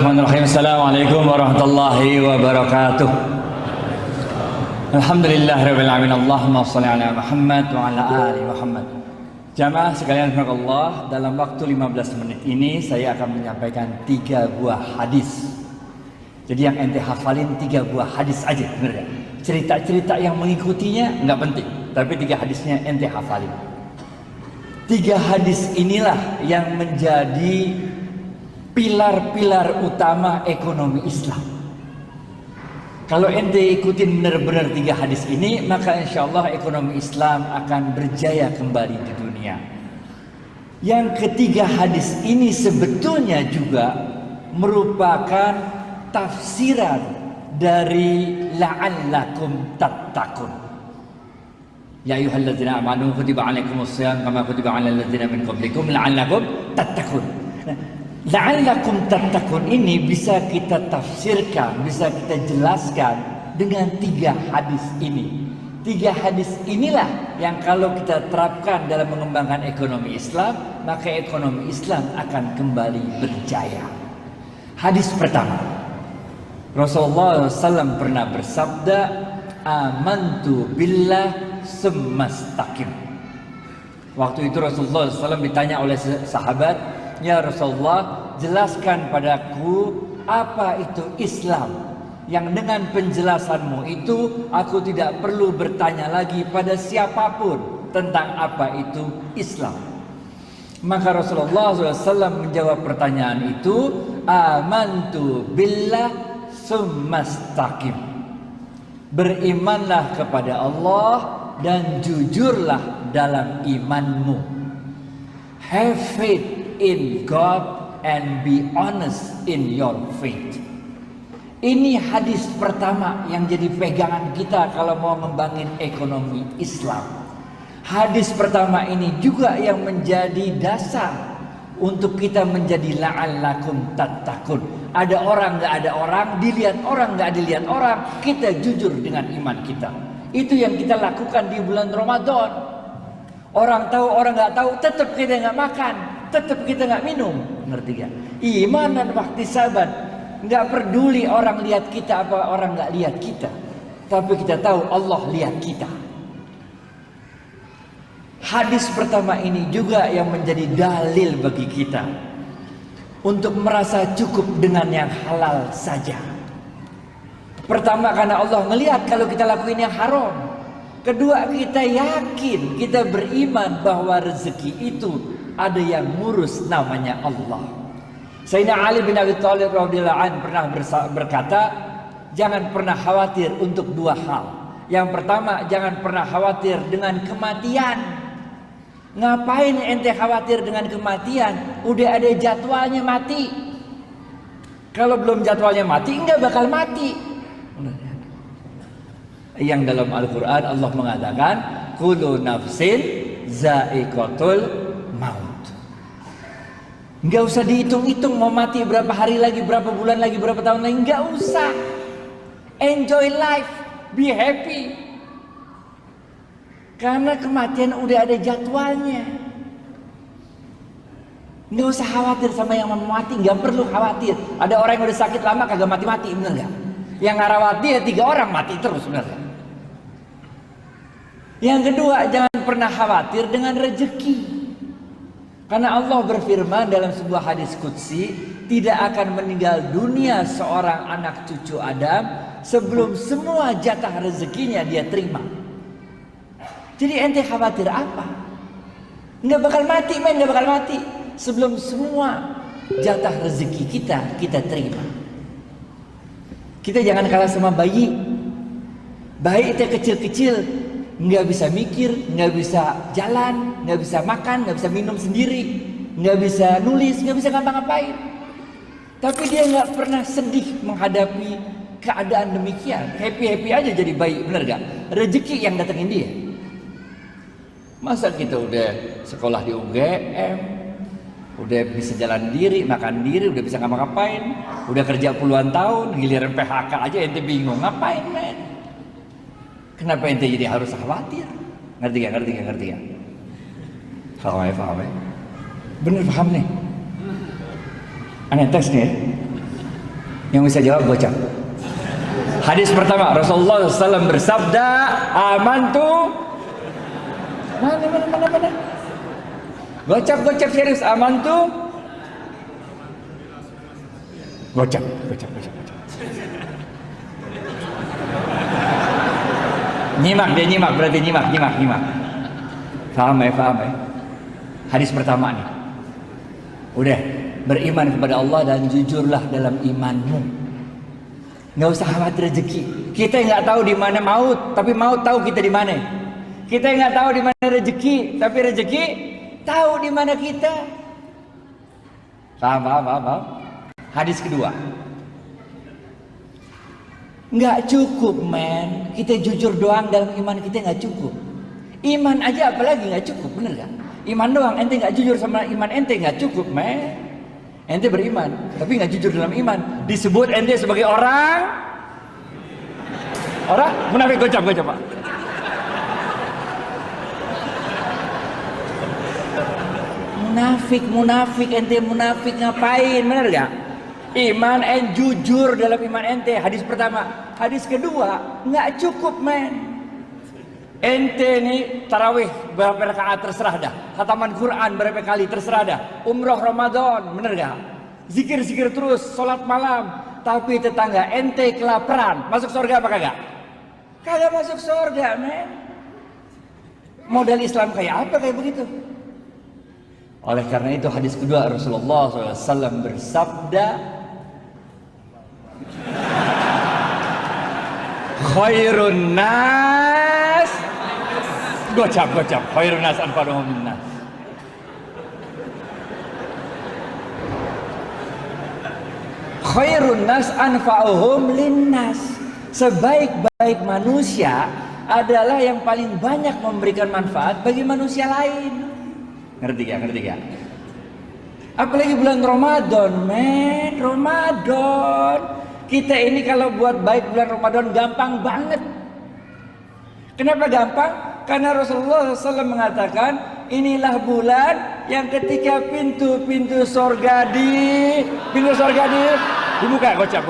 Bismillahirrahmanirrahim. Assalamualaikum warahmatullahi wabarakatuh. Alhamdulillahirabbil alamin. Allahumma shalli ala Muhammad wa ala ali Muhammad. Jamaah sekalian rahimakumullah, dalam waktu 15 menit ini saya akan menyampaikan 3 buah hadis. Jadi yang ente hafalin 3 buah hadis aja, benar ya? Cerita-cerita yang mengikutinya enggak penting, tapi 3 hadisnya ente hafalin. 3 hadis inilah yang menjadi pilar-pilar utama ekonomi Islam. Kalau ente ikutin benar-benar 3 hadis ini, maka insya Allah ekonomi Islam akan berjaya kembali di dunia. Yang ketiga hadis ini sebetulnya juga merupakan tafsiran dari la'allakum tattaqun. Ya ayyuhalladzina amanu kutiba alaikumusshiyam kama kutiba alal ladzina min qablikum la'allakum tattaqun. La'allakum tattaqun ini bisa kita tafsirkan, bisa kita jelaskan dengan 3 hadis ini. 3 hadis inilah yang kalau kita terapkan dalam mengembangkan ekonomi Islam, maka ekonomi Islam akan kembali berjaya. Hadis pertama, Rasulullah SAW pernah bersabda, amantu billah summastaqim. Waktu itu Rasulullah SAW ditanya oleh sahabat, ya Rasulullah, jelaskan padaku apa itu Islam, yang dengan penjelasanmu itu aku tidak perlu bertanya lagi pada siapapun tentang apa itu Islam. Maka Rasulullah SAW menjawab pertanyaan itu, amantu billah summastaqim. Berimanlah kepada Allah dan jujurlah dalam imanmu. Have faith in God and be honest in your faith. Ini hadis pertama yang jadi pegangan kita kalau mau membangun ekonomi Islam. Hadis pertama ini juga yang menjadi dasar untuk kita menjadi la'allakum tattaqun. Ada orang nggak ada orang, dilihat orang nggak dilihat orang, kita jujur dengan iman kita. Itu yang kita lakukan di bulan Ramadan. Orang tahu orang nggak tahu, tetap kita nggak makan, tetap kita nggak minum, ngerti gak? Iman dan ihtisaban, nggak peduli orang lihat kita apa orang nggak lihat kita, tapi kita tahu Allah lihat kita. Hadis pertama ini juga yang menjadi dalil bagi kita untuk merasa cukup dengan yang halal saja. Pertama, karena Allah melihat kalau kita lakuin yang haram. Kedua, kita yakin, kita beriman bahwa rezeki itu ada yang ngurus, namanya Allah. Sayyidina Ali bin Abi Thalib radhiyallahu anhu pernah berkata, jangan pernah khawatir untuk 2 hal. Yang pertama, jangan pernah khawatir dengan kematian. Ngapain ente khawatir dengan kematian? Udah ada jadwalnya mati. Kalau belum jadwalnya mati, enggak bakal mati. Yang dalam Al-Quran Allah mengatakan, kullu nafsin za'iqatul maut. Enggak usah dihitung-hitung mau mati berapa hari lagi, berapa bulan lagi, berapa tahun lagi, enggak usah. Enjoy life, be happy. Karena kematian udah ada jadwalnya. Enggak usah khawatir sama yang mau mati, enggak perlu khawatir. Ada orang yang udah sakit lama kagak mati-mati, bener enggak? Yang ngarawat dia 3 orang mati terus, bener enggak? Yang kedua, jangan pernah khawatir dengan rezeki. Karena Allah berfirman dalam sebuah hadis qudsi, tidak akan meninggal dunia seorang anak cucu Adam sebelum semua jatah rezekinya dia terima. Jadi ente khawatir apa? Nggak bakal mati, men, nggak bakal mati sebelum semua jatah rezeki kita terima. Kita jangan kalah sama bayi. Bayi itu kecil-kecil, nggak bisa mikir, nggak bisa jalan, nggak bisa makan, nggak bisa minum sendiri, nggak bisa nulis, nggak bisa ngapa-ngapain. Tapi dia nggak pernah sedih menghadapi keadaan demikian. Happy-happy aja jadi bayi, bener gak? Rezeki yang datengin dia. Masa kita udah sekolah di UGM, udah bisa jalan diri, makan diri, udah bisa ngapa-ngapain, udah kerja puluhan tahun, giliran PHK aja ente bingung, ngapain men? Kenapa ente jadi harus khawatir? Ngerti gak? Paham ya? Bener paham nih? Aneh tes nih ya? Yang bisa jawab gocap. Hadis pertama, Rasulullah SAW bersabda, amantu. Mana? Gocap serius, amantu. Gocap. Nyimak, berarti nyimak. Paham ya? Hadis pertama nih. Udah, beriman kepada Allah dan jujurlah dalam imanmu. Nggak usah khawatir rezeki. Kita nggak tahu di mana maut, tapi maut tahu kita di mana. Kita nggak tahu di mana rezeki, tapi rezeki tahu di mana kita. Paham. Hadis kedua. Nggak cukup, men. Kita jujur doang dalam iman kita nggak cukup. Iman aja apalagi nggak cukup, bener gak? Iman doang, ente nggak jujur sama iman ente nggak cukup, men. Ente beriman, tapi nggak jujur dalam iman. Disebut ente sebagai orang munafik. Gocap Pak. Munafik ente munafik ngapain, bener gak? Iman and jujur dalam iman ente. Hadis pertama. Hadis kedua, nggak cukup, men. Ente nih tarawih berapa rakaat terserah dah. Khataman Quran berapa kali terserah dah. Umroh Ramadan, bener gak? Zikir terus, sholat malam. Tapi tetangga ente kelaparan, masuk surga apa kagak? Kagak masuk surga, men. Modal Islam kayak apa kayak begitu? Oleh karena itu hadis kedua, Rasulullah SAW bersabda, khairun nas, gocap, khairun nas anfa'uhum linnas. Khairun nas anfa'uhum linnas. Sebaik-baik manusia adalah yang paling banyak memberikan manfaat bagi manusia lain. Ngerti gak? Apalagi bulan Ramadan, men. Ramadan. Kita ini kalau buat baik bulan Ramadan gampang banget. Kenapa gampang? Karena Rasulullah SAW mengatakan, inilah bulan yang ketika pintu sorga dibuka. Gocap.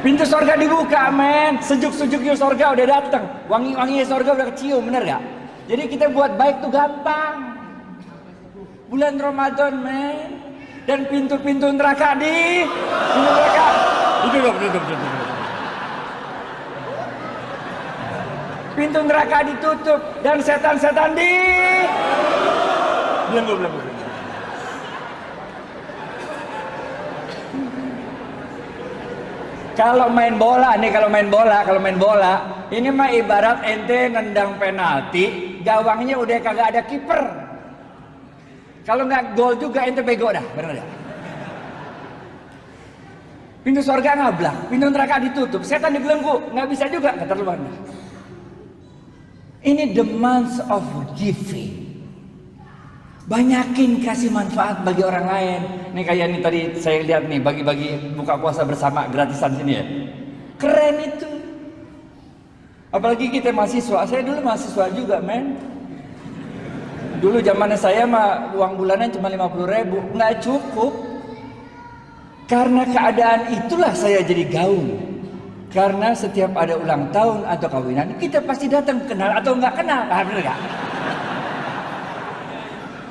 Pintu sorga dibuka, men. Sejuk-sejuknya sorga udah datang. Wangi-wanginya sorga udah kecium, bener gak? Jadi kita buat baik tuh gampang. Bulan Ramadan, men. Dan pintu-pintu neraka ditutup. Pintu neraka ditutup dan setan-setan belum. Kalau main bola, ini mah ibarat ente nendang penalti, gawangnya udah kagak ada kiper. Kalau nggak gol juga ente bego dah, bener gak? Pintu surga ngablak, pintu neraka ditutup, setan dibelenggu, nggak bisa juga, keterlaluan. Ini the month of giving. Banyakin kasih manfaat bagi orang lain. Nih kayak ini tadi saya lihat nih, bagi-bagi buka puasa bersama gratisan sini ya. Keren itu. Apalagi kita mahasiswa. Saya dulu mahasiswa juga, men. Dulu zamannya saya mah uang bulanan cuma 50.000, nggak cukup. Karena keadaan itulah saya jadi gaul. Karena setiap ada ulang tahun atau kawinan, kita pasti datang, kenal atau nggak kenal. Bener nggak?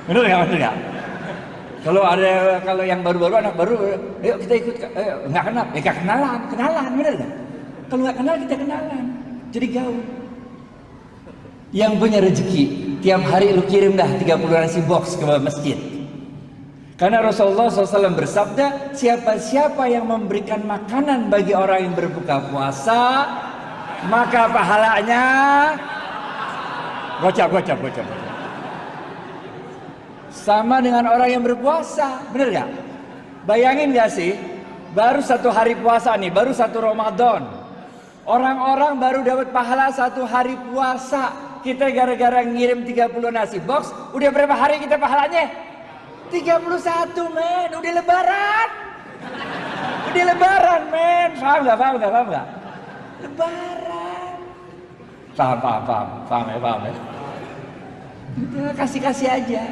Bener nggak? Kalau yang baru-baru, anak baru, ayo kita ikut, nggak kenal, kenalan, bener nggak? Kalau nggak kenal kita kenalan, jadi gaul. Yang punya rezeki, tiap hari lu kirim dah 30 nasi box ke masjid. Karena Rasulullah SAW bersabda, siapa yang memberikan makanan bagi orang yang berbuka puasa, maka pahalanya gocap. Sama dengan orang yang berpuasa, bener gak? Bayangin gak sih, baru 1 hari puasa nih, baru 1 Ramadan. Orang-orang baru dapat pahala 1 hari puasa. Kita gara-gara ngirim 30 nasi box, udah berapa hari kita pahalanya? 31, men. Udah lebaran, men. Paham gak? Lebaran. Paham ya. Udah kasih aja.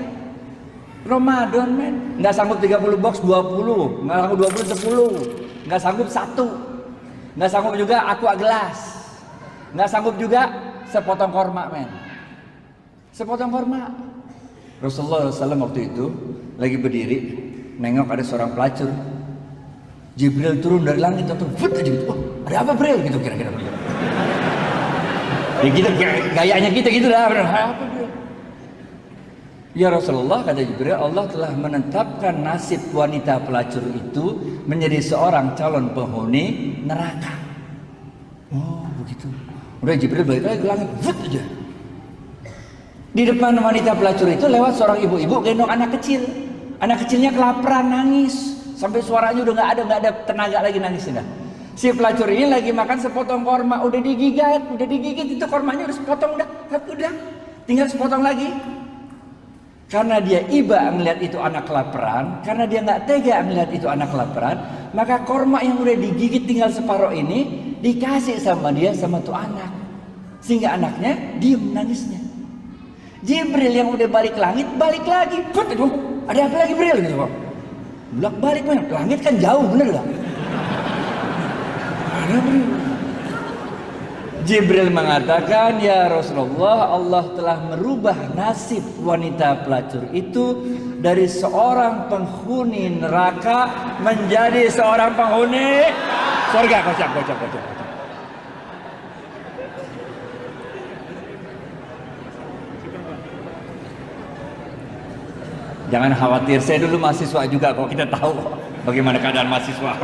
Ramadan men, nggak sanggup 30 box 20, nggak sanggup 20 10, nggak sanggup 1, nggak sanggup juga aqua gelas, nggak sanggup juga sepotong korma men, sepotong korma. Rasulullah SAW waktu itu lagi berdiri, nengok ada seorang pelacur. Jibril turun dari langit atau fut aja gitu. Oh, ada apa Bril gitu kira-kira. Ya gitu gayanya kita gitu lah. Apa Bril? Ya Rasulullah, kata Jibril, Allah telah menetapkan nasib wanita pelacur itu menjadi seorang calon penghuni neraka. Oh begitu. Udah Jibril balik lagi ke langit, fut aja. Di depan wanita pelacur itu lewat seorang ibu-ibu gendong anak kecil. Anak kecilnya kelaparan nangis. Sampai suaranya udah nggak ada tenaga lagi nangisnya. Si pelacur ini lagi makan sepotong korma, udah digigit itu kormanya udah sepotong udah, tinggal sepotong lagi. Karena dia iba melihat itu anak kelaparan, karena dia nggak tega melihat itu anak kelaparan, maka korma yang udah digigit tinggal separuh ini dikasih sama dia sama tuh anak, sehingga anaknya diem nangisnya. Jibril yang udah balik langit balik lagi, ada apa lagi Bril gitu kok? Bulak balik men, langit kan jauh bener gak? Ada Bril. Jibril mengatakan, ya Rasulullah, Allah telah merubah nasib wanita pelacur itu dari seorang penghuni neraka menjadi seorang penghuni surga. Kocak. Jangan khawatir, saya dulu mahasiswa juga kok, kita tahu bagaimana keadaan mahasiswa.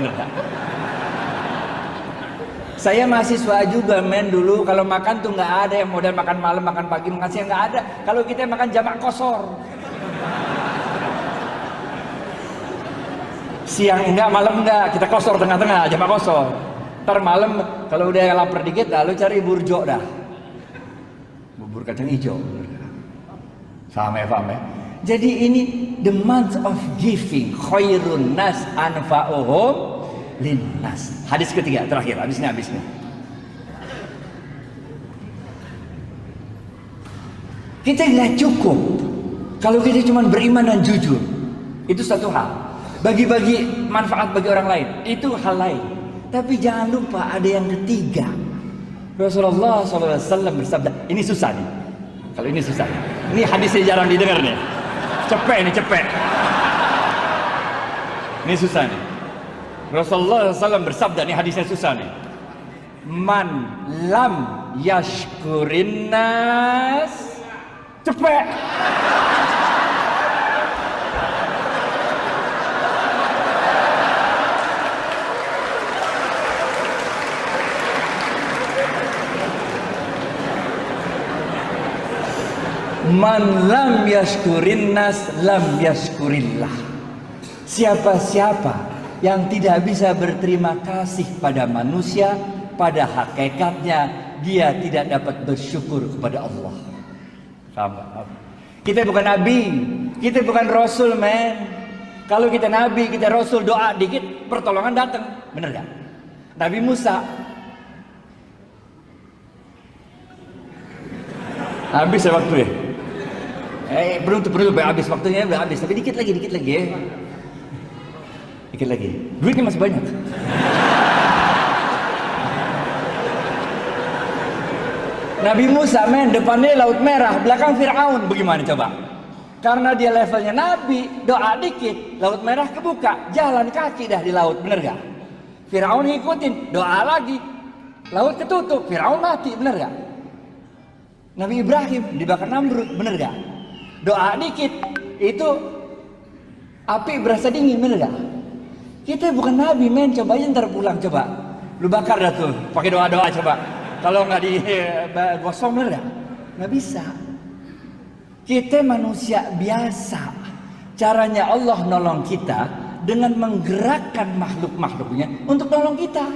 Saya mahasiswa juga men dulu, kalau makan tuh nggak ada yang model makan malam, makan pagi, makan siang nggak ada. Kalau kita makan jamak kosor. Siang enggak, malam enggak, kita kosor tengah-tengah, jamak kosor. Ntar malam kalau udah lapar dikit, lalu cari burjo dah. Bubur kacang hijau. Faham ya? Jadi ini the month of giving, khairun nas anfa'uhum linnas. Hadis ketiga terakhir, habisnya. Kita nggak cukup kalau kita cuma beriman dan jujur. Itu satu hal. Bagi-bagi manfaat bagi orang lain, itu hal lain. Tapi jangan lupa ada yang ketiga. Rasulullah SAW bersabda, ini susah nih. Kalau ini susah, ini hadisnya jarang didengar nih. Cepet. Ini susah nih. Rasulullah SAW bersabda, nih hadisnya susah nih. Man lam yashkurin nas. Cepet. Man lam yashkurin nas lam yashkurillah. Siapa-siapa yang tidak bisa berterima kasih pada manusia, pada hakikatnya dia tidak dapat bersyukur kepada Allah. Kita bukan nabi, kita bukan rasul men. Kalau kita nabi, kita rasul, doa dikit pertolongan datang, bener gak? Nabi Musa habis ya waktu ya. Belum habis waktunya, udah habis. Tapi dikit lagi ya. Dikit lagi. Duitnya masih banyak. Nabi Musa men, depannya laut merah, belakang Fir'aun. Bagaimana coba? Karena dia levelnya nabi, doa dikit, laut merah kebuka, jalan kaki dah di laut, bener gak? Fir'aun ngikutin, doa lagi, laut ketutup, Fir'aun mati, bener gak? Nabi Ibrahim dibakar Namrud, bener gak? Doa dikit, itu api berasa dingin, bener gak? Kita bukan nabi men, coba aja ntar pulang, coba lu bakar dah tuh, pakai doa-doa coba. Kalau nggak digosong, bener gak? Nggak bisa. Kita manusia biasa. Caranya Allah nolong kita dengan menggerakkan makhluk-makhluknya untuk nolong kita.